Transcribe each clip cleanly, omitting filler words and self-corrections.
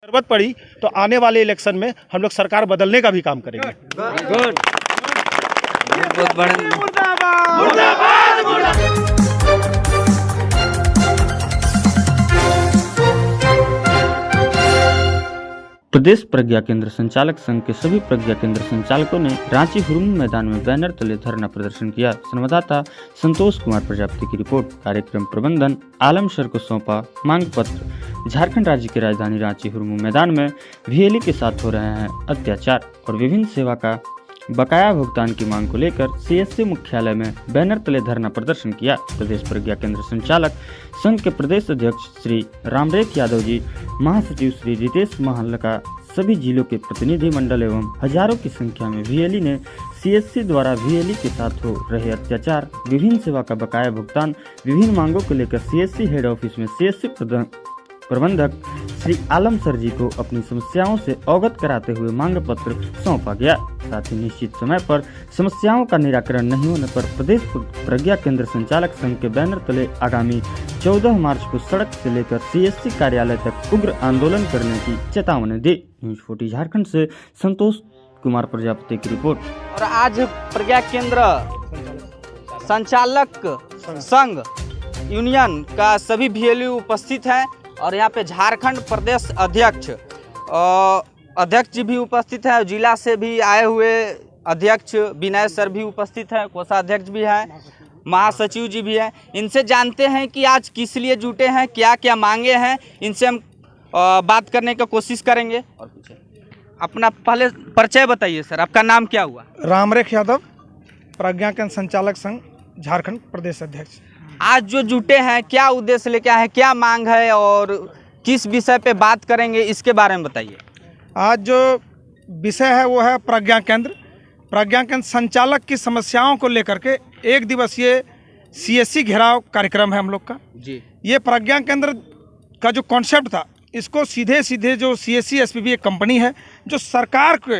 जरूरत पड़ी तो आने वाले इलेक्शन में हम लोग सरकार बदलने का भी काम करेंगे। गुड, बहुत बड़ा। प्रदेश प्रज्ञा केंद्र संचालक संघ के सभी प्रज्ञा केंद्र संचालकों ने रांची हुरमुन मैदान में बैनर तले धरना प्रदर्शन किया। संवाददाता संतोष कुमार प्रजापति की रिपोर्ट। कार्यक्रम प्रबंधन आलम सर को सौंपा मांग पत्र। झारखंड राज्य की राजधानी रांची हुरमुन मैदान में VLE के साथ हो रहे हैं अत्याचार और विभिन्न सेवा का बकाया भुगतान की मांग को लेकर CSC मुख्यालय में बैनर तले धरना प्रदर्शन किया। प्रदेश प्रज्ञा केंद्र संचालक संघ के प्रदेश अध्यक्ष श्री रामरेख यादव जी, महासचिव श्री रितेश महलका, सभी जिलों के प्रतिनिधि मंडल एवं हजारों की संख्या में VLE ने CSC द्वारा VLE के साथ हो रहे अत्याचार, विभिन्न सेवा का बकाया भुगतान, विभिन्न मांगों को लेकर CSC हेड ऑफिस में CSC प्रबंधक श्री आलम सर जी को अपनी समस्याओं से अवगत कराते हुए मांग पत्र सौंपा गया। साथ ही निश्चित समय पर समस्याओं का निराकरण नहीं होने पर प्रदेश प्रज्ञा केंद्र संचालक संघ के बैनर तले आगामी 14 मार्च को सड़क से लेकर CSC कार्यालय तक उग्र आंदोलन करने की चेतावनी दी। न्यूज 40 झारखंड से संतोष कुमार प्रजापति की रिपोर्ट। और आज प्रज्ञा केंद्र संचालक संघ यूनियन का सभी VLE उपस्थित हैं और यहाँ पे झारखंड प्रदेश अध्यक्ष जी भी उपस्थित हैं। जिला से भी आए हुए अध्यक्ष विनय सर भी उपस्थित हैं, कोषाध्यक्ष भी हैं, महासचिव जी भी हैं। इनसे जानते हैं कि आज किस लिए जुटे हैं, क्या क्या मांगे हैं, इनसे हम बात करने का कोशिश करेंगे। और अपना पहले परिचय बताइए सर, आपका नाम क्या हुआ? रामरेख यादव, प्रज्ञा केंद्र संचालक संघ झारखंड प्रदेश अध्यक्ष। आज जो जुटे हैं क्या उद्देश्य लेके आए हैं, क्या मांग है और किस विषय पे बात करेंगे, इसके बारे में बताइए। आज जो विषय है वो है प्रज्ञा केंद्र संचालक की समस्याओं को लेकर के एक दिवसीय CSC घेराव कार्यक्रम है हम लोग का जी। ये प्रज्ञा केंद्र का जो कॉन्सेप्ट था, इसको सीधे सीधे जो CSC SPV एक कंपनी है जो सरकार के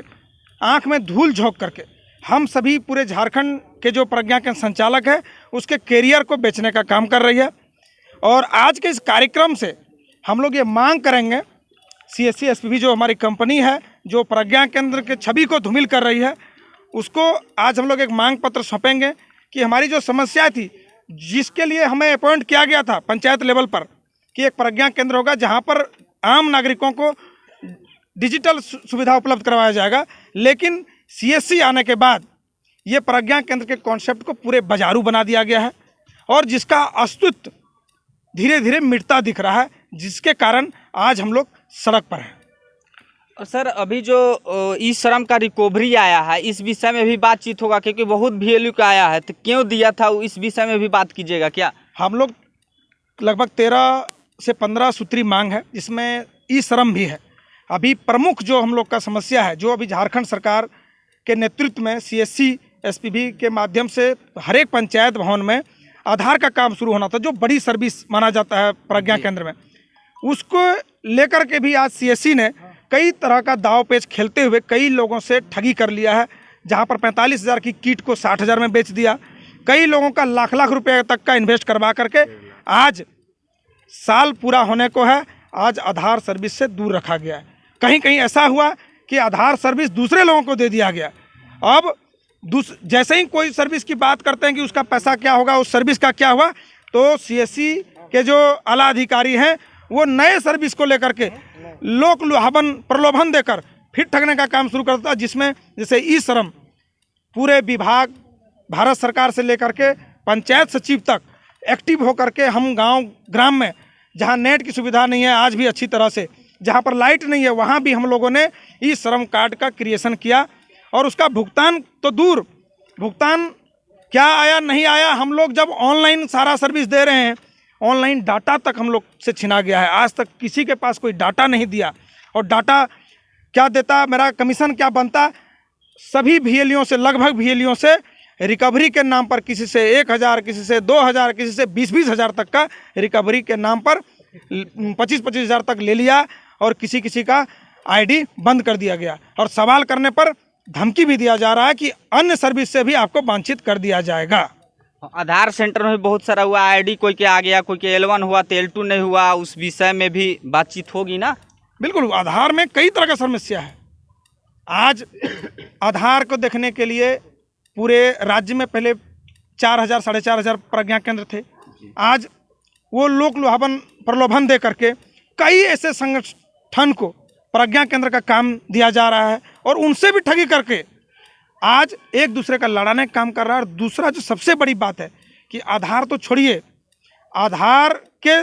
आँख में धूल झोंक करके हम सभी पूरे झारखंड के जो प्रज्ञा केंद्र संचालक है उसके कैरियर को बेचने का काम कर रही है। और आज के इस कार्यक्रम से हम लोग ये मांग करेंगे, CSC SPV जो हमारी कंपनी है जो प्रज्ञा केंद्र के छवि को धूमिल कर रही है, उसको आज हम लोग एक मांग पत्र सौंपेंगे कि हमारी जो समस्या थी, जिसके लिए हमें अपॉइंट किया गया था पंचायत लेवल पर कि एक प्रज्ञा केंद्र होगा जहाँ पर आम नागरिकों को डिजिटल सुविधा उपलब्ध करवाया जाएगा, लेकिन CSC आने के बाद ये प्रज्ञा केंद्र के कॉन्सेप्ट को पूरे बाजारू बना दिया गया है और जिसका अस्तित्व धीरे धीरे मिटता दिख रहा है, जिसके कारण आज हम लोग सड़क पर हैं। और सर अभी जो ई-श्रम का रिकवरी आया है, इस विषय में भी बातचीत होगा क्योंकि बहुत VLE का आया है, तो क्यों दिया था इस विषय में भी बात कीजिएगा क्या? हम लोग लगभग 13 से 15 सूत्री मांग है, जिसमें ई-श्रम भी है। अभी प्रमुख जो हम लोग का समस्या है, जो अभी झारखंड सरकार के नेतृत्व में CSC SPV के माध्यम से हर एक पंचायत भवन में आधार का काम शुरू होना था, जो बड़ी सर्विस माना जाता है प्रज्ञा केंद्र में, उसको लेकर के भी आज CSC ने कई तरह का दाव पेच खेलते हुए कई लोगों से ठगी कर लिया है। जहां पर 45,000 की किट को 60,000 में बेच दिया, कई लोगों का लाख लाख रुपए तक का इन्वेस्ट करवा करके आज साल पूरा होने को है, आज आधार सर्विस से दूर रखा गया है। कहीं कहीं ऐसा हुआ कि आधार सर्विस दूसरे लोगों को दे दिया गया। अब जैसे ही कोई सर्विस की बात करते हैं कि उसका पैसा क्या होगा, उस सर्विस का क्या हुआ, तो CSC के जो आला अधिकारी हैं वो नए सर्विस को लेकर के लोक लुभावन प्रलोभन देकर फिर ठगने का काम शुरू करता है, जिसमें जैसे ई-श्रम पूरे विभाग भारत सरकार से लेकर के पंचायत सचिव तक एक्टिव होकर के हम ग्राम में जहाँ नेट की सुविधा नहीं है आज भी अच्छी तरह से, जहाँ पर लाइट नहीं है वहाँ भी हम लोगों ने ई-श्रम कार्ड का क्रिएशन किया और उसका भुगतान तो दूर, भुगतान क्या आया नहीं आया, हम लोग जब ऑनलाइन सारा सर्विस दे रहे हैं, ऑनलाइन डाटा तक हम लोग से छिना गया है। आज तक किसी के पास कोई डाटा नहीं दिया और डाटा क्या देता, मेरा कमीशन क्या बनता, सभी VLEओं से लगभग VLEओं से रिकवरी के नाम पर किसी से 1,000, किसी से 2,000, किसी से 20-20 हज़ार तक का रिकवरी के नाम पर 25-25 हज़ार तक ले लिया और किसी किसी का ID बंद कर दिया गया और सवाल करने पर धमकी भी दिया जा रहा है कि अन्य सर्विस से भी आपको वांछित कर दिया जाएगा। आधार सेंटर में भी बहुत सारा हुआ, ID कोई के आ गया, कोई के L1 हुआ तो L2 नहीं हुआ, उस विषय में भी बातचीत होगी ना? बिल्कुल, आधार में कई तरह का समस्या है। आज आधार को देखने के लिए पूरे राज्य में पहले 4,000 साढ़े 4,000 प्रज्ञा केंद्र थे। आज वो लोक लुभावन प्रलोभन दे करके कई ऐसे संगठन को प्रज्ञा केंद्र का काम दिया जा रहा है और उनसे भी ठगी करके आज एक दूसरे का लड़ाने का काम कर रहा है। और दूसरा जो सबसे बड़ी बात है कि आधार तो छोड़िए, आधार के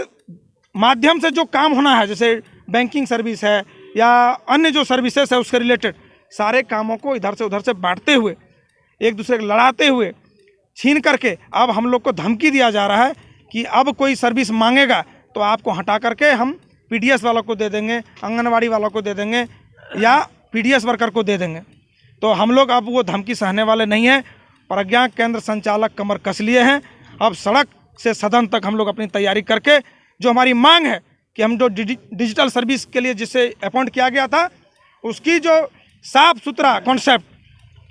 माध्यम से जो काम होना है, जैसे बैंकिंग सर्विस है या अन्य जो सर्विसेज है उसके रिलेटेड सारे कामों को इधर से उधर से बांटते हुए, एक दूसरे को लड़ाते हुए, छीन करके अब हम लोग को धमकी दिया जा रहा है कि अब कोई सर्विस मांगेगा तो आपको हटा करके हम पीडीएस वालों को दे देंगे, आंगनवाड़ी वालों को दे देंगे या पीडीएस वर्कर को दे देंगे। तो हम लोग अब वो धमकी सहने वाले नहीं हैं। प्रज्ञा केंद्र संचालक कमर कस लिए हैं। अब सड़क से सदन तक हम लोग अपनी तैयारी करके जो हमारी मांग है कि हम जो डिजिटल सर्विस के लिए जिसे अपॉइंट किया गया था उसकी जो साफ सुथरा कॉन्सेप्ट,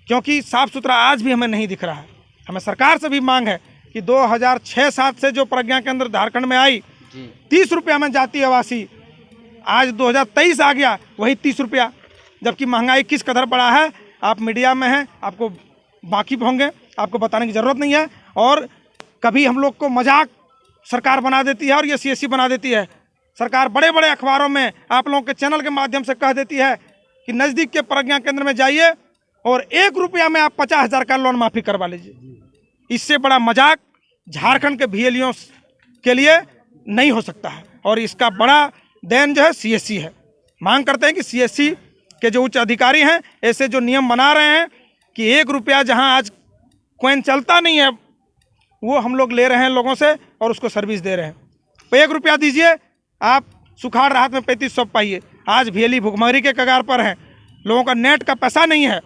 क्योंकि साफ सुथरा आज भी हमें नहीं दिख रहा है। हमें सरकार से भी मांग है कि 2006-07 से जो प्रज्ञा केंद्र झारखंड में आई 30 रुपया में जाती आवासी, आज 2023 आ गया वही 30 रुपया, जबकि महंगाई किस कदर बढ़ा है आप मीडिया में हैं, आपको वाकिफ होंगे, आपको बताने की ज़रूरत नहीं है। और कभी हम लोग को मजाक सरकार बना देती है और ये सीएससी बना देती है। सरकार बड़े बड़े अखबारों में आप लोगों के चैनल के माध्यम से कह देती है कि नज़दीक के प्रज्ञा केंद्र में जाइए और 1 रुपया में आप 50,000 का लोन माफ़ी करवा लीजिए। इससे बड़ा मजाक झारखंड के VLEओं के लिए नहीं हो सकता है और इसका बड़ा देन जो है सीएससी है। मांग करते हैं कि सीएससी के जो उच्च अधिकारी हैं ऐसे जो नियम बना रहे हैं कि 1 रुपया जहां आज कॉइन चलता नहीं है वो हम लोग ले रहे हैं लोगों से और उसको सर्विस दे रहे हैं। तो 1 रुपया दीजिए, आप सुखाड़ राहत में 3500 पाइए। आज VLE भुखमरी के कगार पर हैं, लोगों का नेट का पैसा नहीं है,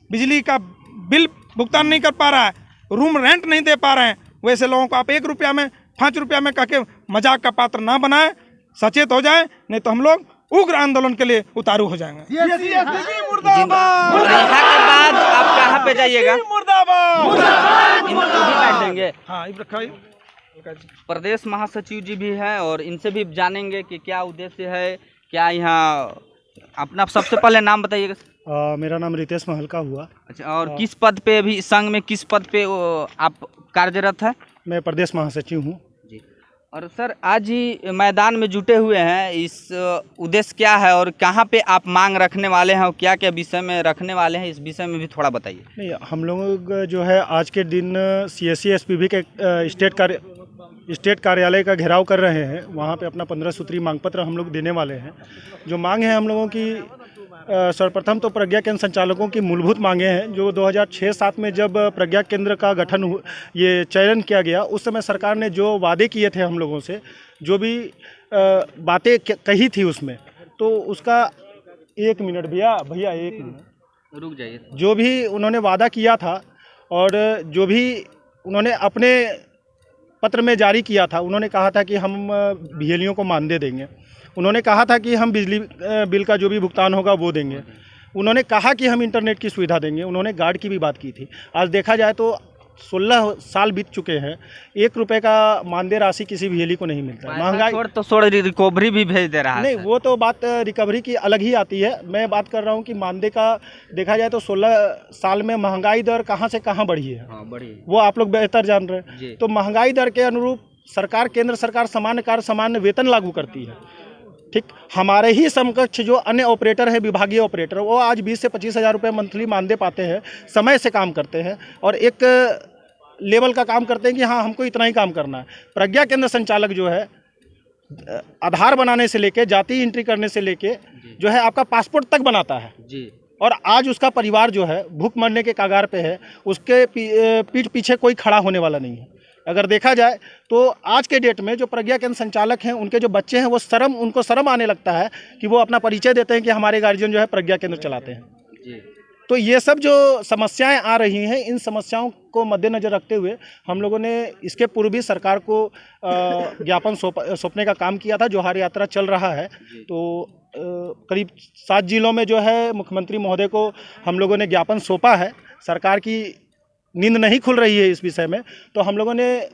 बिजली का बिल भुगतान नहीं कर पा रहा है, रूम रेंट नहीं दे पा रहे हैं। वैसे लोगों को आप 1 रुपया में 5 रुपया में कह के मजाक का पात्र ना बनाएं, सचेत हो जाएं, नहीं तो हम लोग उग्र आंदोलन के लिए उतारू हो जाएंगे। यहाँ के बाद आप कहाँ पे जाइएगा? इनको भी बैठ देंगे। हाँ, प्रदेश महासचिव जी भी हैं और इनसे भी जानेंगे कि क्या उद्देश्य है, क्या यहाँ। अपना सबसे पहले नाम बताइएगा। मेरा नाम रितेश महलका हुआ। अच्छा, और किस पद पे अभी संघ में किस पद पे आप कार्यरत है? मैं प्रदेश महासचिव हूँ जी। और सर आज ही मैदान में जुटे हुए हैं, इस उद्देश्य क्या है और कहाँ पे आप मांग रखने वाले हैं और क्या क्या विषय में रखने वाले हैं, इस विषय में भी थोड़ा बताइए। नहीं, हम लोग जो है आज के दिन CSC SPV के स्टेट कार्यालय का घेराव कर रहे हैं। वहाँ पे अपना 15 सूत्री मांग पत्र हम लोग देने वाले हैं। जो मांग है हम लोगों की सर्वप्रथम तो प्रज्ञा केंद्र संचालकों की मूलभूत मांगे हैं। जो 2006-07 में जब प्रज्ञा केंद्र का गठन ये चयन किया गया, उस समय सरकार ने जो वादे किए थे हम लोगों से, जो भी बातें कही थी उसमें, तो उसका 1 मिनट भैया 1 मिनट रुक जाइए। जो भी उन्होंने वादा किया था और जो भी उन्होंने अपने पत्र में जारी किया था, उन्होंने कहा था कि हम VLEओं को मानदेय देंगे। उन्होंने कहा था कि हम बिजली बिल का जो भी भुगतान होगा वो देंगे। उन्होंने कहा कि हम इंटरनेट की सुविधा देंगे। उन्होंने गार्ड की भी बात की थी। आज देखा जाए तो 16 साल बीत चुके हैं, 1 रुपये का मानदेय राशि किसी VLE को नहीं मिलता है। महंगाई रिकवरी भी भेज दे रहा है। नहीं, वो तो बात रिकवरी की अलग ही आती है। मैं बात कर रहा हूँ कि मानदेय का देखा जाए तो 16 साल में महंगाई दर कहाँ से कहाँ बढ़ी है। हाँ, बढ़ी। वो आप लोग बेहतर जान रहे हैं। तो महंगाई दर के अनुरूप सरकार, केंद्र सरकार सामान्य कार्य सामान्य वेतन लागू करती है। ठीक, हमारे ही समकक्ष जो अन्य ऑपरेटर है, विभागीय ऑपरेटर, वो आज 20 से 25 हज़ार रुपये मंथली मानदेय पाते हैं, समय से काम करते हैं और एक लेवल का काम करते हैं कि हाँ हमको इतना ही काम करना है। प्रज्ञा केंद्र संचालक जो है आधार बनाने से लेके, जाति एंट्री करने से लेके जो है आपका पासपोर्ट तक बनाता है जी। और आज उसका परिवार जो है भूख मरने के कगार पे है, उसके पीठ पीछे कोई खड़ा होने वाला नहीं है। अगर देखा जाए तो आज के डेट में जो प्रज्ञा केंद्र संचालक हैं, उनके जो बच्चे हैं वो उनको शर्म आने लगता है कि वो अपना परिचय देते हैं कि हमारे गार्जियन जो है प्रज्ञा केंद्र चलाते हैं जी। तो ये सब जो समस्याएं आ रही हैं, इन समस्याओं को मद्देनज़र रखते हुए हम लोगों ने इसके पूर्व भी सरकार को ज्ञापन सौंपने का काम किया था। जोहार यात्रा चल रहा है, तो करीब 7 जिलों में जो है मुख्यमंत्री महोदय को हम लोगों ने ज्ञापन सौंपा है। सरकार की नींद नहीं खुल रही है इस विषय में, तो हम लोगों ने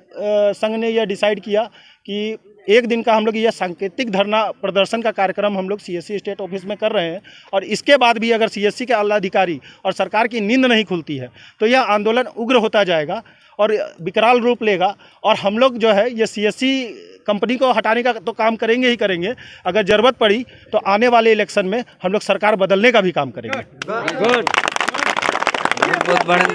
संघ ने यह डिसाइड किया कि एक दिन का हम लोग यह सांकेतिक धरना प्रदर्शन का कार्यक्रम हम लोग सीएससी स्टेट ऑफिस में कर रहे हैं। और इसके बाद भी अगर सीएससी के आलाधिकारी और सरकार की नींद नहीं खुलती है तो यह आंदोलन उग्र होता जाएगा और विकराल रूप लेगा। और हम लोग जो है ये सीएससी कंपनी को हटाने का तो काम करेंगे ही करेंगे, अगर ज़रूरत पड़ी तो आने वाले इलेक्शन में हम लोग सरकार बदलने का भी काम करेंगे। बहुत बड़ा